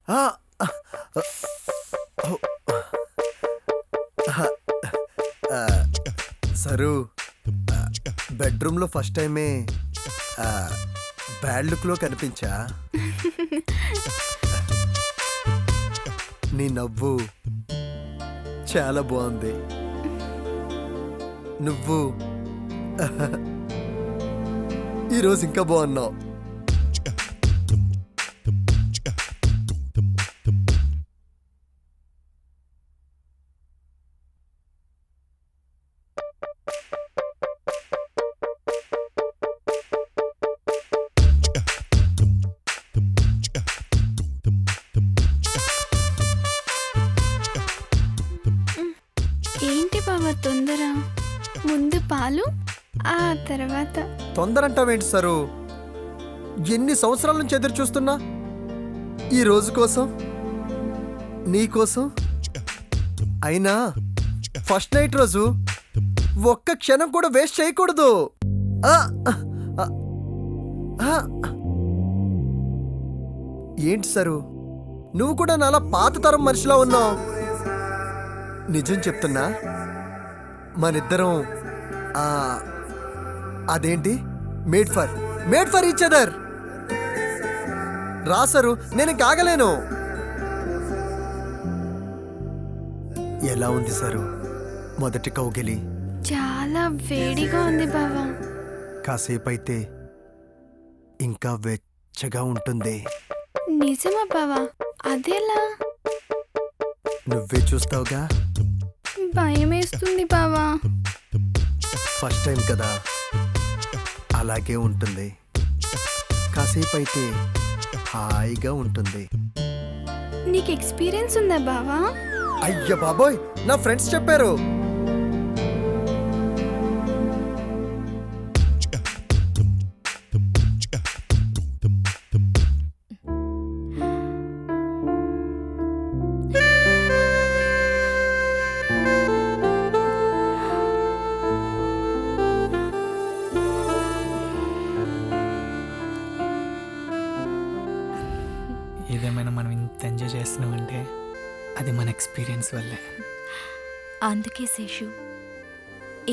ఆ, ఆ, ఓ, ఆ, సరు బెడ్రూమ్లో ఫస్ట్ టైమే ఆ, బ్యాడ్ లుక్లో కనిపించా. నీ నవ్వు చాలా బాగుంది. నువ్వు ఈరోజు ఇంకా బాగున్నావు. ఏంటి బావ తొందర? ముందు పాలు, ఆ తర్వాత తొందరంటావేంటి సరు? ఎన్ని సంవత్సరాల నుంచి ఎదురు చూస్తున్నా ఈ రోజు కోసం, నీ కోసం. అయినా ఫస్ట్ నైట్ రోజు ఒక్క క్షణం కూడా వేస్ట్ చేయకూడదు. ఆ, ఆ, ఆ. ఏంటి సరు, నువ్వు కూడా నాలా పాత తరం మనిషిలా ఉన్నావు. నిజం చెప్తున్నా, మనిద్దరం ఆ, అదేంటి మేడ్ ఫర్ ఈచ్ అదర్. రాసరు, నేను కాగలేను. ఎలా ఉంది సరు మొదటి కౌగిలి? చాలా వేడిగా ఉంది బావ. కాసేపు అయితే ఇంకా వెచ్చగా ఉంటుంది. నిజమా బావ? అదెలా? నువ్వే చూస్తావుగా. భయమేస్తుంది బావా. ఫస్ట్ టైం కదా, అలాగే ఉంటుంది. కాసేపు అయితే హాయిగా ఉంటుంది. నీకు ఎక్స్పీరియన్స్ ఉందా బావా? అయ్య బాబోయ్, నా ఫ్రెండ్స్ చెప్పారు. ఏదేమైనా మనం ఇంత ఎంజాయ్ చేస్తున్నామంటే అది మన ఎక్స్పీరియన్స్ వల్లే. అందుకే శేషు,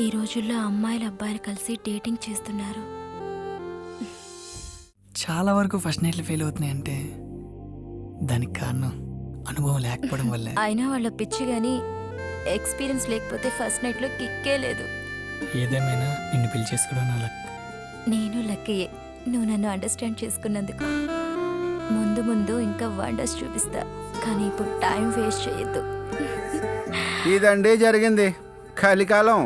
ఈ రోజుల్లో అమ్మాయిలు అబ్బాయిలు కలిసి డేటింగ్ చేస్తున్నారు. చాలా వరకు ఫస్ట్ నైట్లు ఫెయిల్ అవుతున్నాయి అంటే దానికి కారణం అనుభవం లేకపోవడం వల్లే. అయినా వాళ్ళ పిచ్చి కానీ ఎక్స్పీరియన్స్ లేకపోతే ఫస్ట్ నైట్లో కిక్కే లేదు. ఏదేమైనా నిన్ను పెళ్లి చేసుకోవడం నా లక్. నేను లక్కయే, నువ్వు నన్ను అండర్స్టాండ్ చేసుకున్నందుకు. ముందు ముందు ఇంకా వండర్స్ చూపిస్తా, కానీ ఇప్పుడు టైం వేస్ట్ చేయొద్దు. ఇదండి జరిగింది కలికాలం.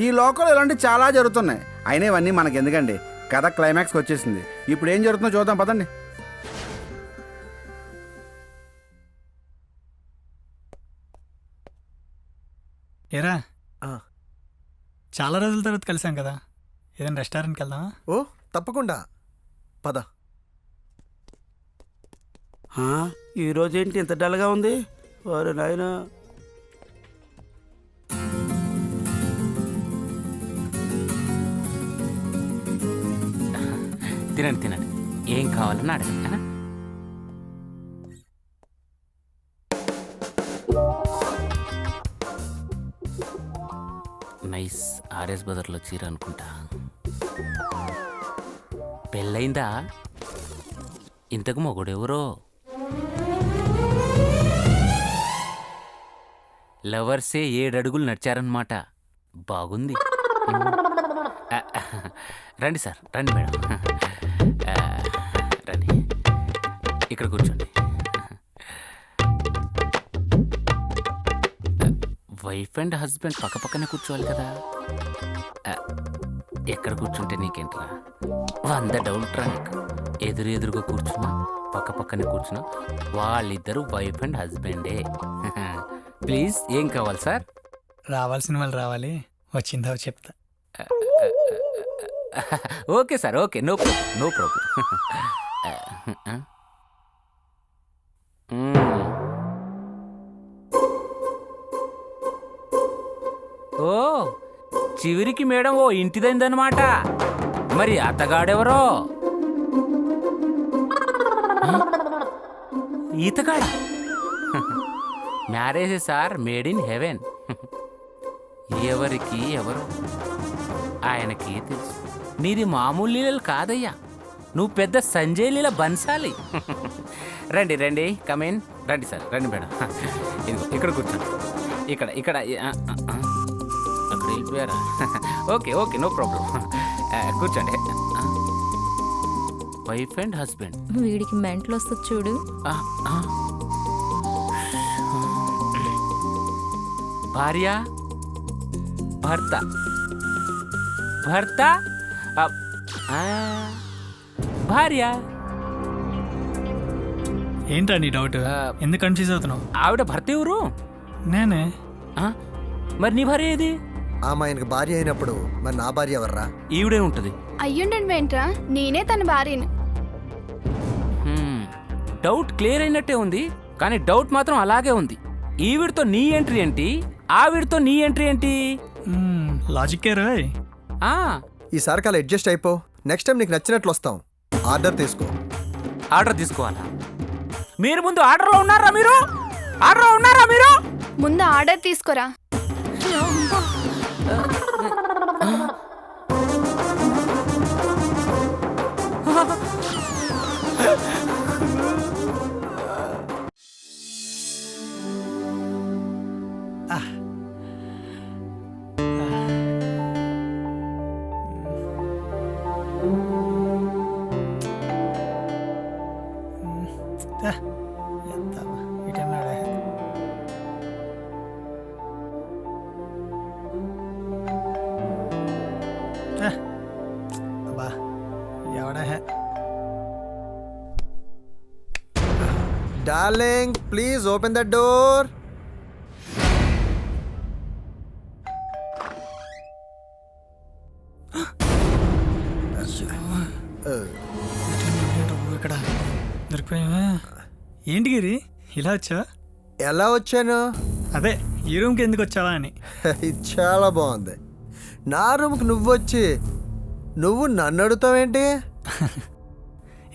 ఈ లోకల్ ఇలాంటి చాలా జరుగుతున్నాయి. అయినా ఇవన్నీ మనకెందుకండి, కథ క్లైమాక్స్కి వచ్చేసింది. ఇప్పుడు ఏం జరుగుతుందో చూద్దాం పదండి. ఏరా, ఆ, చాలా రోజుల తర్వాత కలిసాం కదా, ఏదైనా రెస్టారెంట్కి వెళ్దామా? ఓ తప్పకుండా, పద. ఈరోజేంటి ఇంత డల్గా ఉంది? వారు నాయనా, తినండి తినండి, ఏం కావాలని అడగండి. నైస్ ఆర్ఎస్ బజార్లో చీర అనుకుంటా. పెళ్ళయిందా? ఇంతకు మొగుడెవరో? లవర్సే 7 అడుగులు నడిచారన్నమాట. బాగుంది. రండి సార్, రండి మేడం, రండి, ఇక్కడ కూర్చోండి. వైఫ్ అండ్ హస్బెండ్ పక్క పక్కనే కూర్చోవాలి కదా. ఎక్కడ కూర్చుంటే నీకేంట్రా, 100 డౌట్రా నీకు. ఎదురుగా కూర్చున్నా, పక్క పక్కనే కూర్చున్నా, వాళ్ళిద్దరూ వైఫ్ అండ్ హస్బెండే. ప్లీజ్, ఏం కావాలి సార్? రావాల్సిన వాళ్ళు రావాలి, వచ్చిందా చెప్తా. Okay sir, okay, no problem, no problem. ఓ, చివరికి మేడం ఓ ఇంటిదైందనమాట. మరి అత్తగాడెవరో? ఈతగాడా? Marriages are made in heaven. ఎవరికి ఎవరు ఆయనకి తెలుసు. నీది మామూలు లీలలు కాదయ్యా, నువ్వు పెద్ద సంజయ్ లీల బన్సాలి. రండి రండి, కమేన్. రండి సార్, రండి మేడం. ఇదిగో ఇక్కడ కూర్చోండి. ఇక్కడ ఇక్కడ అక్కడ వెళ్ళిపోయారా? Okay okay, no problem. కూర్చోండి. Wife and husband. వీడికి మెంటలు వస్తుంది చూడు. భార్య భర్త భర్త భార్య. ఏంటా నీ డౌట్? ఎందుకు కన్ఫ్యూజ్ అవుతున్నావు? ఆవిడ భర్త ఎవరు? నేనే. ఆ? మరి నీ భార్య ఏది? ఆమె ఆయనకు భార్య అయినప్పుడు మరి నా భార్య ఎవర్రా? ఈవిడే ఉంటుంది. అయ్యుండండి వెంట్రా, నేనే తన భార్యను. డౌట్ క్లియర్ అయినట్టే ఉంది, కానీ డౌట్ మాత్రం అలాగే ఉంది. ఈవిడితో నీ ఎంట్రీ ఏంటి, ఆవిడితో నీ ఎంట్రీ ఏంటి? లాజిక్కే రాయ్. ఈసారి కాలు అడ్జస్ట్ అయిపో. నెక్స్ట్ టైం నీకు నచ్చినట్లు వస్తాం. ఆర్డర్ తీసుకో. ఆర్డర్ తీసుకోవాలా? మీరు ముందు ఆర్డర్లో ఉన్నారా? మీరు ఆర్డర్లో ఉన్నారా? మీరు ముందు ఆర్డర్ తీసుకోరా. Darling, please open the door. ఇక్కడ దొరికిపోయావా? ఏంటి గిరి ఇలా వచ్చా? ఎలా వచ్చాను? అదే ఈ రూమ్కి ఎందుకు వచ్చావా అని. ఇది చాలా బాగుంది. నా రూమ్కి నువ్వు వచ్చి నువ్వు నన్ను అడుగుతావేంటి?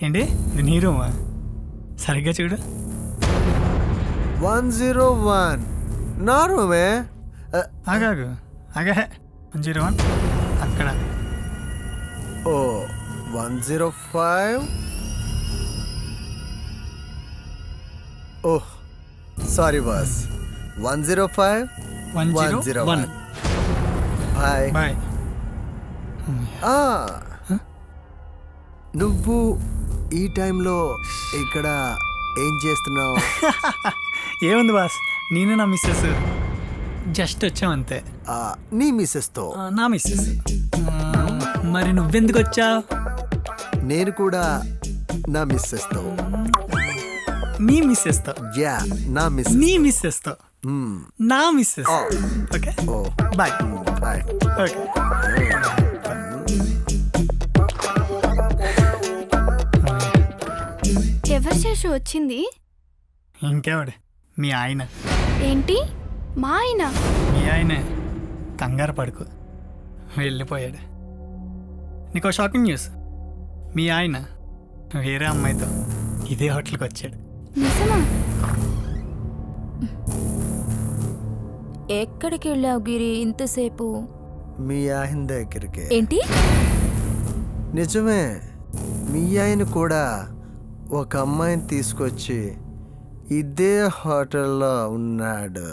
ఏంటి ఇది నీ రూమా? సరిగ్గా చూడు. 101 నా రూమే. ఆగాగు ఆగా 101 అక్కడ. ఓ 105. Oh sorry boss. 105 101. Bye bye. నువ్వు ఈ టైంలో ఇక్కడ ఏం చేస్తున్నావు? ఏముంది బాస్, నేను నా మిస్సెస్ జస్ట్ వచ్చాం అంతే. నీ మిస్సెస్తో? నా మిస్సెస్. మరి నువ్వెందుకు వచ్చావు? నేను కూడా నా మిస్సెస్తో. నీ మిస్సెస్తో? యా, నా మిస్సెస్. నీ మిస్సెస్తో? నా missus. Okay bye. Bye. Okay. ఎవరు శేషు వచ్చింది? ఇంకెవడు? మీ ఆయన. ఏంటి మా ఆయన? మీ ఆయనే. కంగారు పడుకో, వెళ్ళిపోయాడు. నీకో షాకింగ్ న్యూస్. మీ ఆయన వేరే అమ్మాయితో ఇదే హోటల్కి వచ్చాడు. నిజమా? ఎక్కడికి వెళ్ళావు గిరి ఇంతసేపు? మీ ఆయన దగ్గరికి. ఏంటి? నిజమే, మీ ఆయన కూడా ఒక అమ్మాయిని తీసుకొచ్చి ఇదే హోటల్లో ఉన్నాడు.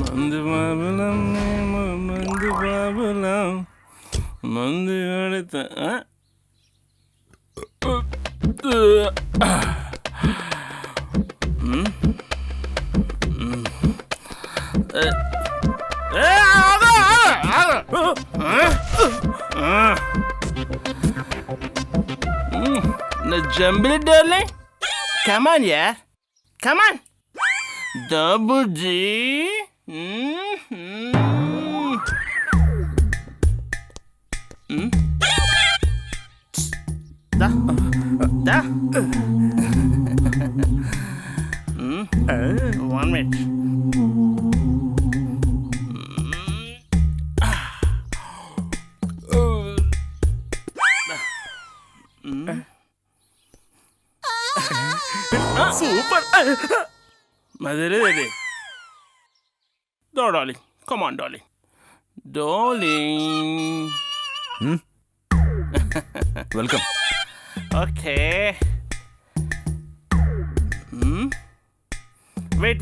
మందు బాబులం మేము, మందు బాబులం, మందు కొడతా. Jumbly darling, come on, yeah, come on, Double G. Da. 1 minute. Ready. No, darling. Come on, darling. Darling. Welcome. Okay. Wait.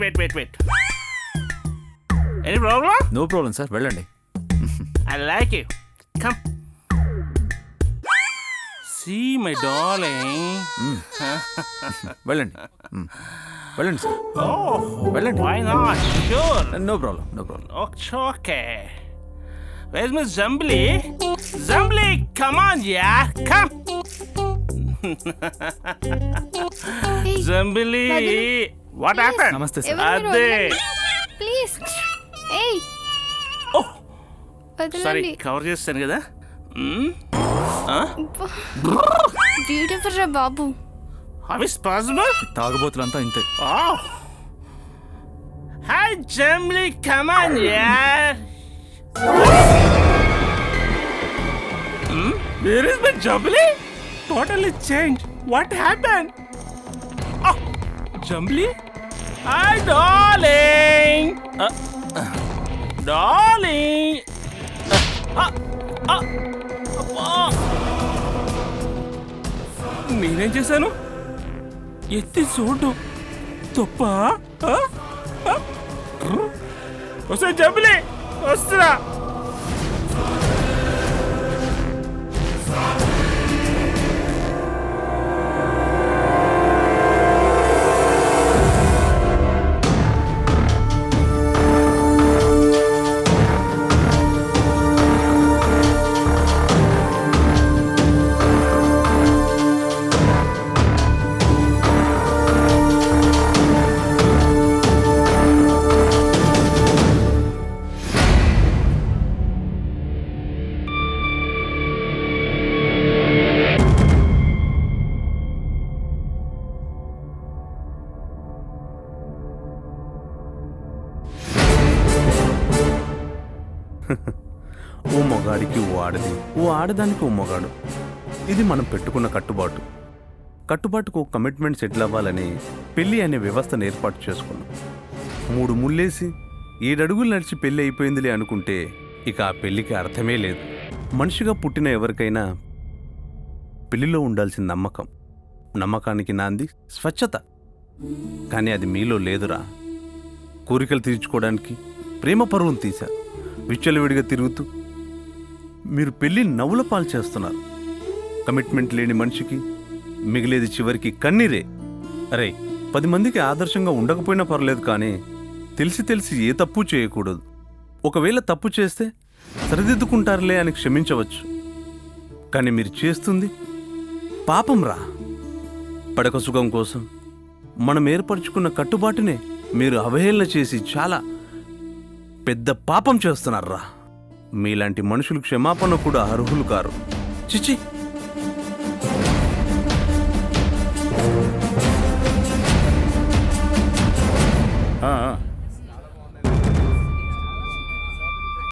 Any problem? No problem sir, వెళ్ళండి. I like you. Come. See, my darling. వెళ్ళండి. వెళ్ళండి sir, Oh, వెళ్ళండి. why not? Sure. No problem, no problem. Okay. Where's Miss Zumbly? Zumbly, come on, yeah. Come. ఏయ్, Zumbly. What Please. happened? నమస్తే sir. ఎవరు అదే. Please. ఏయ్, Oh, sorry. వదలండి. Cover చేస్తాను కదా. బ్యూటిఫుల్ రా బాబు. How is possible? తాగుబోతులంతా ఇంతే. Oh. Hi, Zumbly, come on, yeah. Where is my Jumbly? Totally changed. What happened? Oh, Jumbly? Hi, darling. Darling. నేనేం చేశాను? ఎత్తి చూడు తప్ప. వస్తా జంబిలి, వస్తున్నా. ఓ మగాడికి ఓ ఆడది, ఓ ఆడదానికి ఓ మగాడు. ఇది మనం పెట్టుకున్న కట్టుబాటు. కట్టుబాటుకు కమిట్మెంట్ సెటిల్ అవ్వాలని పెళ్ళి అనే వ్యవస్థను ఏర్పాటు చేసుకున్నాం. 3 ముళ్ళేసి 7 అడుగులు నడిచి పెళ్ళి అయిపోయిందిలే అనుకుంటే ఇక ఆ పెళ్ళికి అర్థమే లేదు. మనిషిగా పుట్టిన ఎవరికైనా పెళ్లిలో ఉండాల్సిన నమ్మకం, నమ్మకానికి నాంది స్వచ్ఛత. కానీ అది మీలో లేదురా. కోరికలు తీర్చుకోవడానికి ప్రేమ పరువును తీశారు. విచ్చలవిడిగా తిరుగుతూ మీరు పెళ్ళి నవ్వుల పాలు చేస్తున్నారు. కమిట్మెంట్ లేని మనిషికి మిగిలేది చివరికి కన్నీరే. అరే, 10 మందికి ఆదర్శంగా ఉండకపోయినా పర్లేదు, కానీ తెలిసి ఏ తప్పు చేయకూడదు. ఒకవేళ తప్పు చేస్తే సరిదిద్దుకుంటారులే అని క్షమించవచ్చు. కానీ మీరు చేస్తుంది పాపం రా. పడక సుఖం కోసం మనం ఏర్పరచుకున్న కట్టుబాటునే మీరు అవహేళన చేసి చాలా పెద్ద పాపం చేస్తున్నారా. మీలాంటి మనుషులు క్షమాపణ కూడా అర్హులు కారు. చిచి.